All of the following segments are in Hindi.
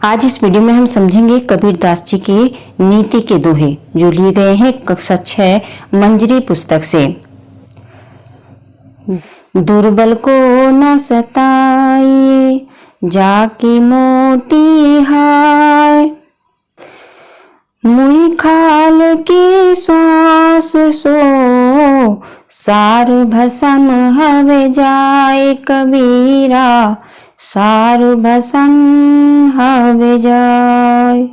आज इस वीडियो में हम समझेंगे कबीरदास जी के नीति के दोहे जो लिए गए हैं कक्षा 6 मंजरी पुस्तक से। दुर्बल को न सताइए जाकी मोटी हाय, मुई खाल की श्वास सो सार भसम हवे जाए कबीरा, सार भसम हवे जाए।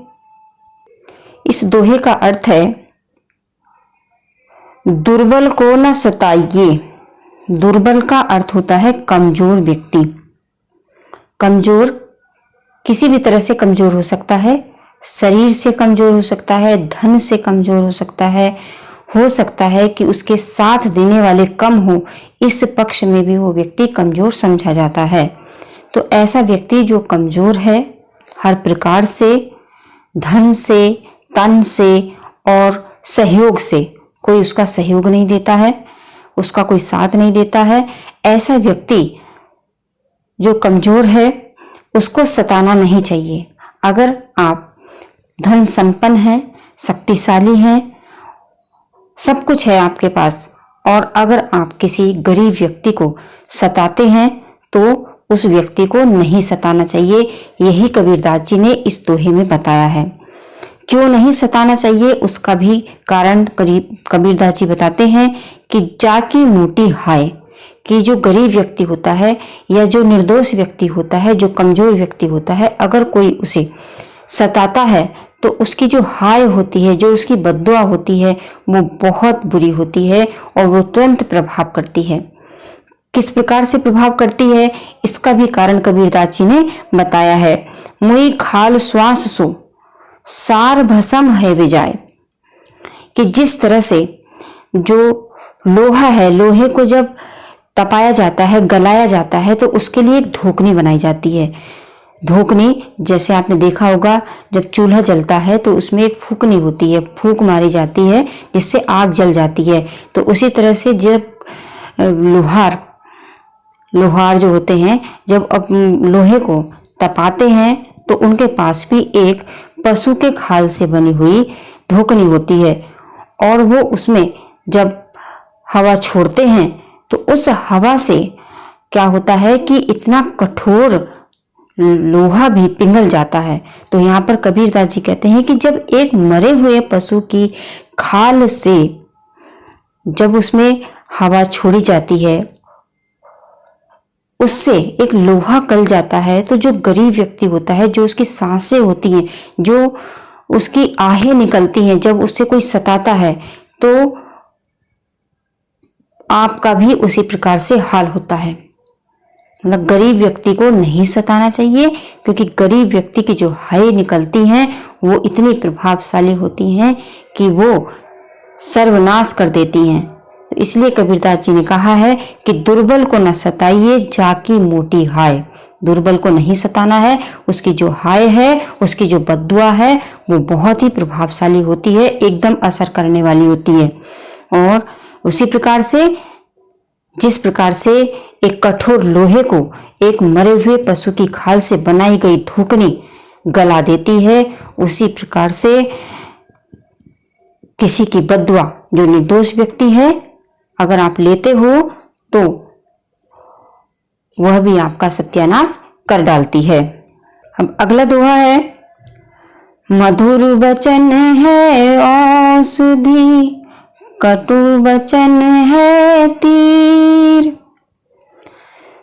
इस दोहे का अर्थ है दुर्बल को न सताइए। दुर्बल का अर्थ होता है कमजोर व्यक्ति। कमजोर किसी भी तरह से कमजोर हो सकता है, शरीर से कमजोर हो सकता है, धन से कमजोर हो सकता है कि उसके साथ देने वाले कम हो, इस पक्ष में भी वो व्यक्ति कमजोर समझा जाता है। तो ऐसा व्यक्ति जो कमजोर है हर प्रकार से, धन से, तन से और सहयोग से, कोई उसका सहयोग नहीं देता है, उसका कोई साथ नहीं देता है, ऐसा व्यक्ति जो कमजोर है उसको सताना नहीं चाहिए। अगर आप धन संपन्न हैं, शक्तिशाली हैं, सब कुछ है आपके पास, और अगर आप किसी गरीब व्यक्ति को सताते हैं तो उस व्यक्ति को नहीं सताना चाहिए। यही कबीरदास जी ने इस दोहे में बताया है। क्यों नहीं सताना चाहिए उसका भी कारण कबीरदास जी बताते हैं कि जाकी मोटी हाय, कि जो गरीब व्यक्ति होता है या जो निर्दोष व्यक्ति होता है, जो कमजोर व्यक्ति होता है, अगर कोई उसे सताता है तो उसकी जो हाय होती है, जो उसकी बद्दुआ होती है, वो बहुत बुरी होती है और वो तुरंत प्रभाव करती है। किस प्रकार से प्रभाव करती है इसका भी कारण कबीरदास जी ने बताया है। मुई खाल श्वास सो सार भसम है विजाय, कि जिस तरह से जो लोहा है, लोहे को जब तपाया जाता है, गलाया जाता है, तो उसके लिए एक धोकनी बनाई जाती है। धोकनी जैसे आपने देखा होगा, जब चूल्हा जलता है तो उसमें एक फूकनी होती है, फूंक मारी जाती है जिससे आग जल जाती है। तो उसी तरह से जब लोहार जो होते हैं, जब अब लोहे को तपाते हैं तो उनके पास भी एक पशु के खाल से बनी हुई धोकनी होती है, और वो उसमें जब हवा छोड़ते हैं तो उस हवा से क्या होता है कि इतना कठोर लोहा भी पिघल जाता है। तो यहाँ पर कबीरदास जी कहते हैं कि जब एक मरे हुए पशु की खाल से जब उसमें हवा छोड़ी जाती है, उससे एक लोहा गल जाता है, तो जो गरीब व्यक्ति होता है, जो उसकी सांसें होती हैं, जो उसकी आहें निकलती हैं, जब उससे कोई सताता है तो आपका भी उसी प्रकार से हाल होता है। मतलब गरीब व्यक्ति को नहीं सताना चाहिए, क्योंकि गरीब व्यक्ति की जो हाय निकलती हैं वो इतनी प्रभावशाली होती हैं कि वो सर्वनाश कर देती हैं। तो इसलिए कबीरदास जी ने कहा है कि दुर्बल को न सताइए जाकी मोटी हाय। दुर्बल को नहीं सताना है, उसकी जो हाय है, उसकी जो बद्दुआ है, वो बहुत ही प्रभावशाली होती है, एकदम असर करने वाली होती है। और उसी प्रकार से जिस प्रकार से एक कठोर लोहे को एक मरे हुए पशु की खाल से बनाई गई धोकनी गला देती है, उसी प्रकार से किसी की बद्दुआ, जो निर्दोष व्यक्ति है, अगर आप लेते हो तो वह भी आपका सत्यानाश कर डालती है। अब अगला दोहा है, मधुर वचन है औषधि कटु वचन है तीर,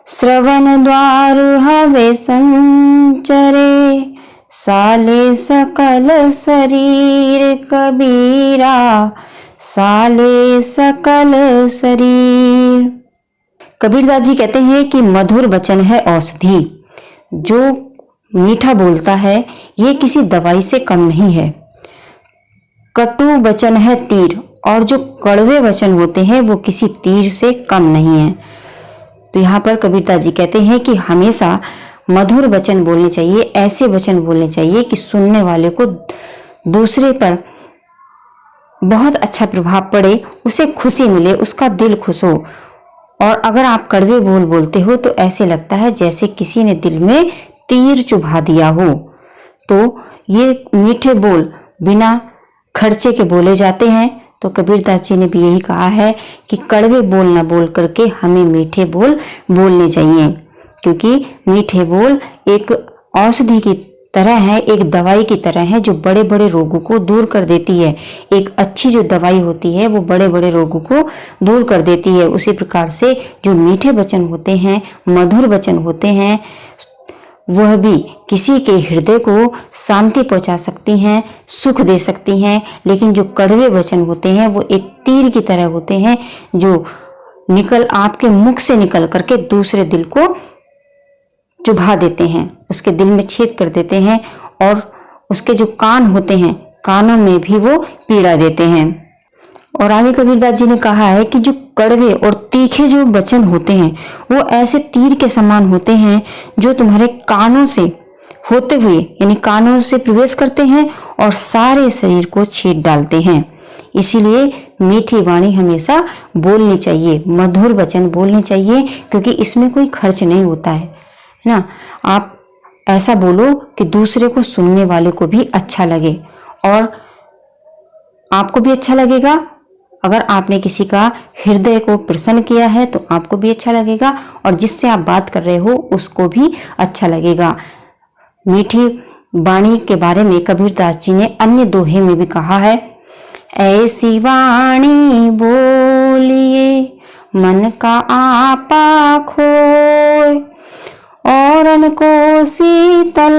श्रवण द्वार हवे संचरे साले सकल शरीर कबीरा, साले सकल शरीर। कबीरदास जी कहते हैं कि मधुर वचन है औषधि। जो मीठा बोलता है ये किसी दवाई से कम नहीं है। कटु वचन है तीर, और जो कड़वे वचन होते हैं वो किसी तीर से कम नहीं है। तो यहाँ पर कबीरदास जी कहते हैं कि हमेशा मधुर वचन बोलने चाहिए, ऐसे वचन बोलने चाहिए कि सुनने वाले को दूसरे पर बहुत अच्छा प्रभाव पड़े, उसे खुशी मिले, उसका दिल खुश हो। और अगर आप कड़वे बोल बोलते हो तो ऐसे लगता है जैसे किसी ने दिल में तीर चुभा दिया हो। तो ये मीठे बोल बिना खर्चे के बोले जाते हैं। तो कबीरदास जी ने भी यही कहा है कि कड़वे बोल ना बोल करके हमें मीठे बोल बोलने चाहिए, क्योंकि मीठे बोल एक औषधि की तरह है, एक दवाई की तरह है जो बड़े बड़े रोगों को दूर कर देती है। एक अच्छी जो दवाई होती है वो बड़े बड़े रोगों को दूर कर देती है। उसी प्रकार से जो मीठे वचन होते हैं, मधुर वचन होते हैं, वह भी किसी के हृदय को शांति पहुंचा सकती हैं, सुख दे सकती हैं। लेकिन जो कड़वे वचन होते हैं वो एक तीर की तरह होते हैं जो आपके मुख से निकल करके दूसरे दिल को चुभा देते हैं, उसके दिल में छेद कर देते हैं और उसके जो कान होते हैं, कानों में भी वो पीड़ा देते हैं। और आगे कबीरदास जी ने कहा है कि जो कड़वे और तीखे जो वचन होते हैं वो ऐसे तीर के समान होते हैं जो तुम्हारे कानों से होते हुए यानी कानों से प्रवेश करते हैं और सारे शरीर को छेद डालते हैं। इसीलिए मीठी वाणी हमेशा बोलनी चाहिए, मधुर वचन बोलने चाहिए, क्योंकि इसमें कोई खर्च नहीं होता है ना। आप ऐसा बोलो कि दूसरे को सुनने वाले को भी अच्छा लगे और आपको भी अच्छा लगेगा। अगर आपने किसी का हृदय को प्रसन्न किया है तो आपको भी अच्छा लगेगा और जिससे आप बात कर रहे हो उसको भी अच्छा लगेगा। मीठी वाणी के बारे में कबीरदास जी ने अन्य दोहे में भी कहा है, ऐसी वाणी बोलिए मन का आपा खोए, औरन को शीतल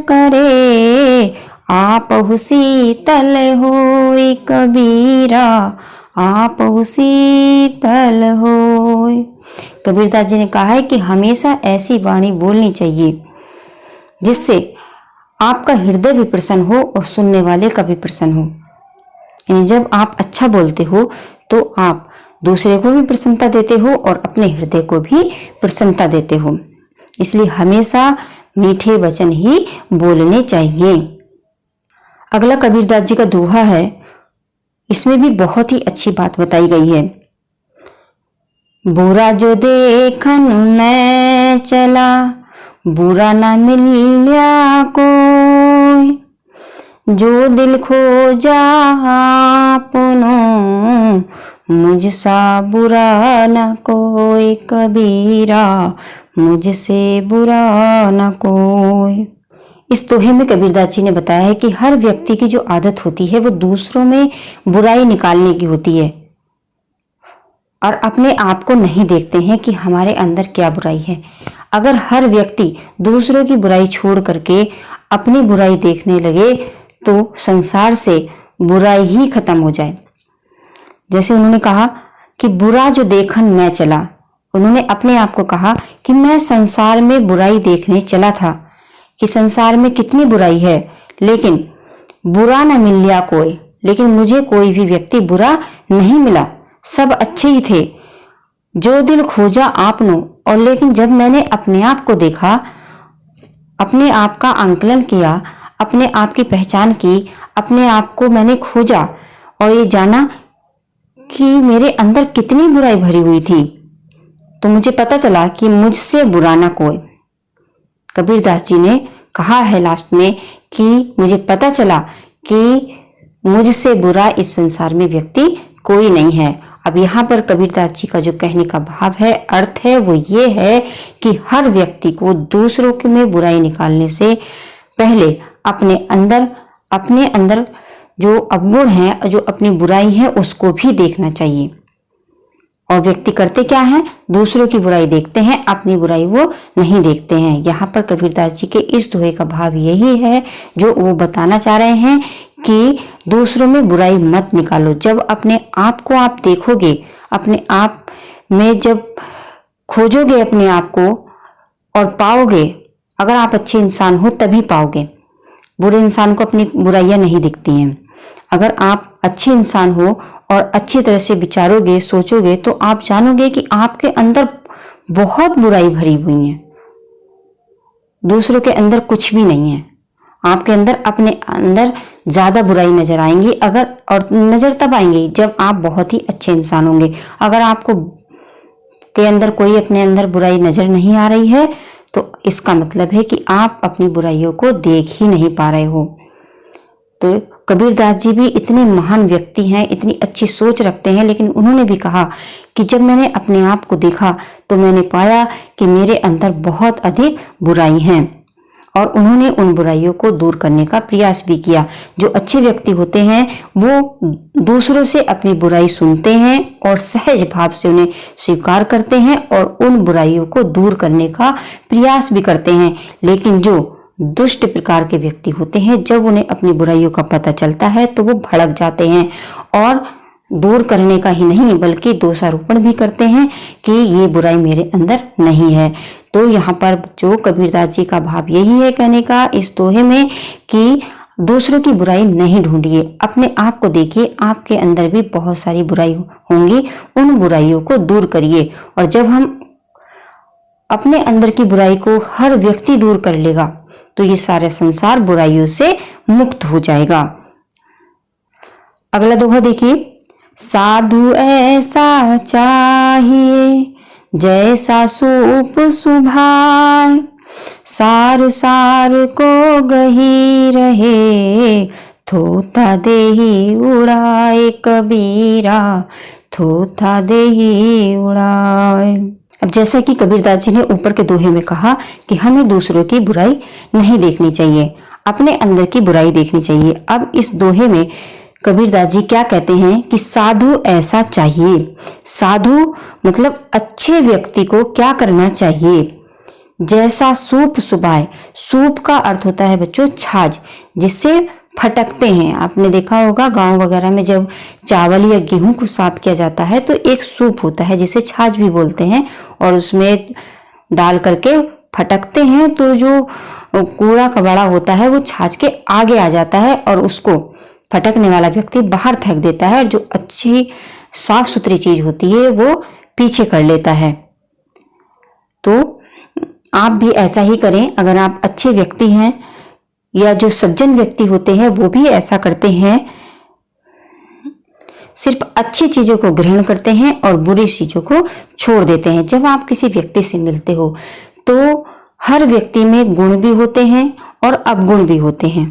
करे आपहु शीतल होय कबीरा आपहु शीतल होय। कबीरदास जी ने कहा है कि हमेशा ऐसी वाणी बोलनी चाहिए जिससे आपका हृदय भी प्रसन्न हो और सुनने वाले का भी प्रसन्न हो। यानी जब आप अच्छा बोलते हो तो आप दूसरे को भी प्रसन्नता देते हो और अपने हृदय को भी प्रसन्नता देते हो। इसलिए हमेशा मीठे वचन ही बोलने चाहिए। अगला कबीरदास जी का दोहा है, इसमें भी बहुत ही अच्छी बात बताई गई है। बुरा जो देखन मैं चला बुरा ना मिल्या कोई, जो दिल खोजा आपनो मुझसा बुरा न कोई कबीरा मुझसे बुरा न कोई। इस दोहे में कबीरदास जी ने बताया है कि हर व्यक्ति की जो आदत होती है वो दूसरों में बुराई निकालने की होती है और अपने आप को नहीं देखते हैं कि हमारे अंदर क्या बुराई है। अगर हर व्यक्ति दूसरों की बुराई छोड़ करके अपनी बुराई देखने लगे तो संसार से बुराई ही खत्म हो जाए। जैसे उन्होंने कहा कि बुरा जो देखन मैं चला, उन्होंने अपने आप को कहा कि मैं संसार में बुराई देखने चला था कि संसार में कितनी बुराई है, लेकिन बुरा न मिलिया कोई, लेकिन मुझे कोई भी व्यक्ति बुरा नहीं मिला, सब अच्छे ही थे। जो दिल खोजा आपनो, और लेकिन जब मैंने अपने आप को देखा, अपने आप का आंकलन किया, अपने आप की पहचान की, अपने आप को मैंने खोजा और ये जाना कि मेरे अंदर कितनी बुराई भरी हुई थी, तो मुझे पता चला कि मुझसे बुरा ना कोई। कबीरदास जी ने कहा है लास्ट में कि मुझे पता चला कि मुझसे बुरा इस संसार में व्यक्ति कोई नहीं है। अब यहाँ पर कबीरदास जी का जो कहने का भाव है, अर्थ है, वो ये है कि हर व्यक्ति को दूसरों के में बुराई निकालने से पहले अपने अंदर जो अवगुण है, जो अपनी बुराई है, उसको भी देखना चाहिए। और व्यक्ति करते क्या है, दूसरों की बुराई देखते हैं, अपनी बुराई वो नहीं देखते हैं। यहाँ पर कबीरदास जी के इस दोहे का भाव यही है जो वो बताना चाह रहे हैं कि दूसरों में बुराई मत निकालो। जब अपने आप को आप देखोगे, अपने आप में जब खोजोगे अपने आप को और पाओगे, अगर आप अच्छे इंसान हो तभी पाओगे। बुरे इंसान को अपनी बुराइयां नहीं दिखती हैं। अगर आप अच्छे इंसान हो और अच्छी तरह से विचारोगे, सोचोगे, तो आप जानोगे कि आपके अंदर बहुत बुराई भरी हुई है, दूसरों के अंदर कुछ भी नहीं है। आपके अंदर अपने अंदर ज्यादा बुराई नजर आएंगी, अगर और नजर तब आएंगी जब आप बहुत ही अच्छे इंसान होंगे। अगर आपको के अंदर कोई अपने अंदर बुराई नजर नहीं आ रही है तो इसका मतलब है कि आप अपनी बुराइयों को देख ही नहीं पा रहे हो। तो कबीरदास जी भी इतने महान व्यक्ति हैं, इतनी अच्छी सोच रखते हैं, लेकिन उन्होंने भी कहा कि जब मैंने अपने आप को देखा तो मैंने पाया कि मेरे अंदर बहुत अधिक बुराई हैं, और उन्होंने उन बुराइयों को दूर करने का प्रयास भी किया। जो अच्छे व्यक्ति होते हैं वो दूसरों से अपनी बुराई सुनते हैं और सहज भाव से उन्हें स्वीकार करते हैं और उन बुराइयों को दूर करने का प्रयास भी करते हैं। लेकिन जो दुष्ट प्रकार के व्यक्ति होते हैं, जब उन्हें अपनी बुराइयों का पता चलता है तो वो भड़क जाते हैं और दूर करने का ही नहीं बल्कि दोषारोपण भी करते हैं कि ये बुराई मेरे अंदर नहीं है। तो यहाँ पर जो कबीरदास जी का भाव यही है कहने का इस दोहे में कि दूसरों की बुराई नहीं ढूंढिए, अपने आप को देखिए, आपके अंदर भी बहुत सारी बुराई होंगी, उन बुराइयों को दूर करिए। और जब हम अपने अंदर की बुराई को हर व्यक्ति दूर कर लेगा तो ये सारे संसार बुराइयों से मुक्त हो जाएगा। अगला दोहा देखिए, साधु ऐसा चाहिए जैसा सूप सुभाए, सार सार को गही रहे, थोथा देही उड़ाए कबीरा, थोथा देही उड़ाए। अब जैसा कि कबीरदास जी ने ऊपर के दोहे में कहा कि हमें दूसरों की बुराई नहीं देखनी चाहिए, अपने अंदर की बुराई देखनी चाहिए। अब इस दोहे में कबीरदास जी क्या कहते हैं कि साधु ऐसा चाहिए। साधु मतलब अच्छे व्यक्ति को क्या करना चाहिए, जैसा सूप सुभाए। सूप का अर्थ होता है बच्चों छाछ, जिससे फटकते हैं। आपने देखा होगा गांव वगैरह में जब चावल या गेहूं को साफ किया जाता है तो एक सूप होता है जिसे छाछ भी बोलते हैं, और उसमें डाल करके फटकते हैं तो जो कूड़ा कबाड़ा होता है वो छाछ के आगे आ जाता है और उसको फटकने वाला व्यक्ति बाहर फेंक देता है, और जो अच्छी साफ सुथरी चीज होती है वो पीछे कर लेता है। तो आप भी ऐसा ही करें। अगर आप अच्छे व्यक्ति हैं या जो सज्जन व्यक्ति होते हैं वो भी ऐसा करते हैं, सिर्फ अच्छी चीजों को ग्रहण करते हैं और बुरी चीजों को छोड़ देते हैं। जब आप किसी व्यक्ति से मिलते हो तो हर व्यक्ति में गुण भी होते हैं और अवगुण भी होते हैं।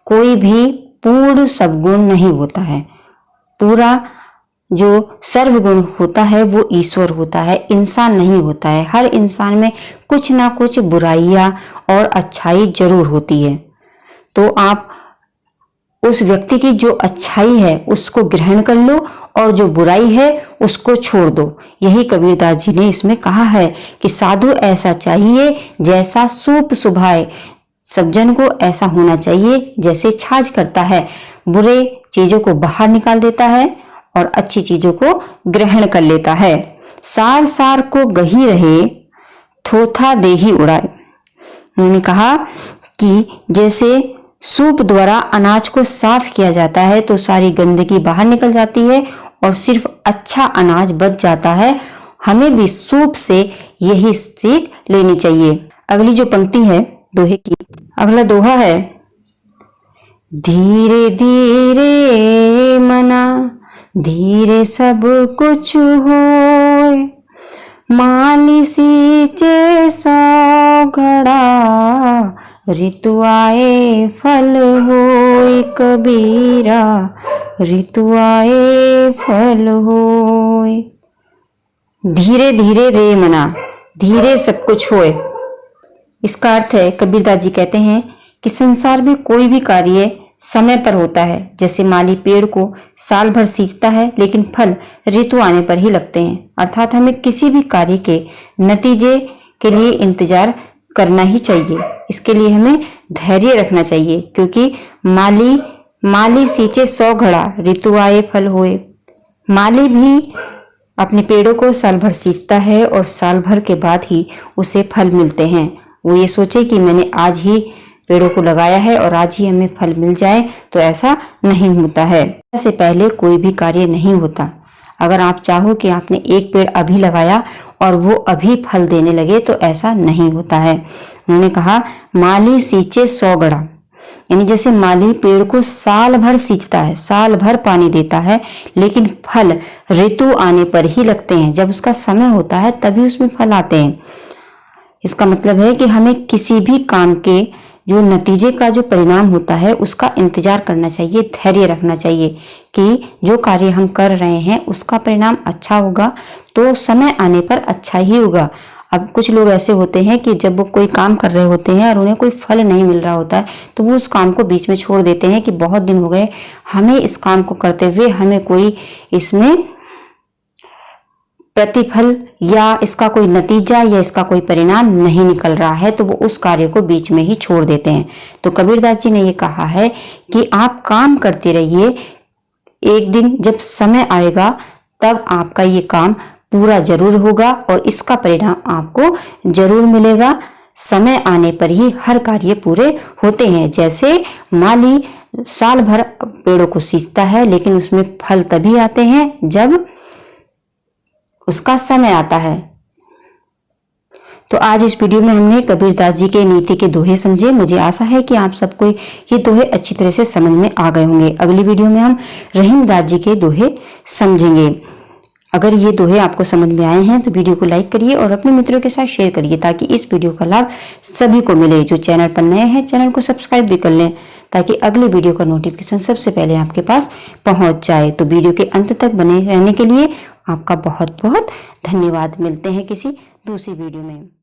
कोई भी पूर्ण सद्गुण नहीं होता है। पूरा जो सर्वगुण होता है वो ईश्वर होता है, इंसान नहीं होता है। हर इंसान में कुछ ना कुछ बुराइयां और अच्छाई जरूर होती है। तो आप उस व्यक्ति की जो अच्छाई है उसको ग्रहण कर लो और जो बुराई है उसको छोड़ दो। यही कबीरदास जी ने इसमें कहा है कि साधु ऐसा चाहिए जैसा सूप सुभाए। सज्जन को ऐसा होना चाहिए जैसे छाछ करता है, बुरे चीजों को बाहर निकाल देता है और अच्छी चीजों को ग्रहण कर लेता है। सार सार को गही रहे, थोथा देही उड़ाए। उन्होंने कहा कि जैसे सूप द्वारा अनाज को साफ किया जाता है तो सारी गंदगी बाहर निकल जाती है और सिर्फ अच्छा अनाज बच जाता है, हमें भी सूप से यही सीख लेनी चाहिए। अगली जो पंक्ति है दोहे की, अगला दोहा है, धीरे धीरे मना धीरे सब कुछ होए, माली सींचे सौ घड़ा, ऋतु आए फल होए कबीरा, ऋतु आए फल होए। धीरे धीरे रे मना, धीरे सब कुछ होए। इसका अर्थ है, कबीरदास जी कहते हैं कि संसार में कोई भी कार्य समय पर होता है। जैसे माली पेड़ को साल भर सींचता है लेकिन फल ऋतु आने पर ही लगते हैं। अर्थात हमें किसी भी कार्य के नतीजे के लिए इंतजार करना ही चाहिए। इसके लिए हमें धैर्य रखना चाहिए, क्योंकि माली सींचे 100 घड़ा, ऋतु आए फल होए। माली भी अपने पेड़ों को साल भर सींचता है और साल भर के बाद ही उसे फल मिलते हैं। वो ये सोचे कि मैंने आज ही पेड़ों को लगाया है और आज ही हमें फल मिल जाए, तो ऐसा नहीं होता है। इससे पहले कोई भी कार्य नहीं होता। अगर आप चाहो कि आपने एक पेड़ अभी लगाया और वो अभी फल देने लगे तो ऐसा नहीं होता है। उन्होंने कहा माली सींचे 100 घड़ा, यानी जैसे माली पेड़ को साल भर सींचता है, साल भर पानी देता है, लेकिन फल ऋतु आने पर ही लगते हैं। जब उसका समय होता है तभी उसमें फल आते हैं। इसका मतलब है कि हमें किसी भी काम के जो नतीजे का जो परिणाम होता है उसका इंतजार करना चाहिए, धैर्य रखना चाहिए कि जो कार्य हम कर रहे हैं उसका परिणाम अच्छा होगा तो समय आने पर अच्छा ही होगा। अब कुछ लोग ऐसे होते हैं कि जब वो कोई काम कर रहे होते हैं और उन्हें कोई फल नहीं मिल रहा होता है तो वो उस काम को बीच में छोड़ देते हैं कि बहुत दिन हो गए हमें इस काम को करते हुए, हमें कोई इसमें प्रतिफल या इसका कोई नतीजा या इसका कोई परिणाम नहीं निकल रहा है, तो वो उस कार्य को बीच में ही छोड़ देते हैं। तो कबीरदास जी ने ये कहा है कि आप काम करते रहिए, एक दिन जब समय आएगा तब आपका ये काम पूरा जरूर होगा और इसका परिणाम आपको जरूर मिलेगा। समय आने पर ही हर कार्य पूरे होते हैं। जैसे माली साल भर पेड़ों को सींचता है लेकिन उसमें फल तभी आते हैं जब उसका समय आता है। तो आज इस वीडियो में हमने कबीरदास जी के नीति के दोहे समझे। मुझे आशा है कि आप सबको ये दोहे अच्छी तरह से समझ में आ गए होंगे। अगली वीडियो में हम रहीमदास जी के दोहे समझेंगे। अगर ये दोहे आपको समझ में आए हैं तो वीडियो को लाइक करिए और अपने मित्रों के साथ शेयर करिए ताकि इस वीडियो का लाभ सभी को मिले। जो चैनल पर नए हैं चैनल को सब्सक्राइब भी कर लें ताकि अगली वीडियो का नोटिफिकेशन सबसे पहले आपके पास पहुंच जाए। तो वीडियो के अंत तक बने रहने के लिए आपका बहुत बहुत धन्यवाद। मिलते हैं किसी दूसरी वीडियो में।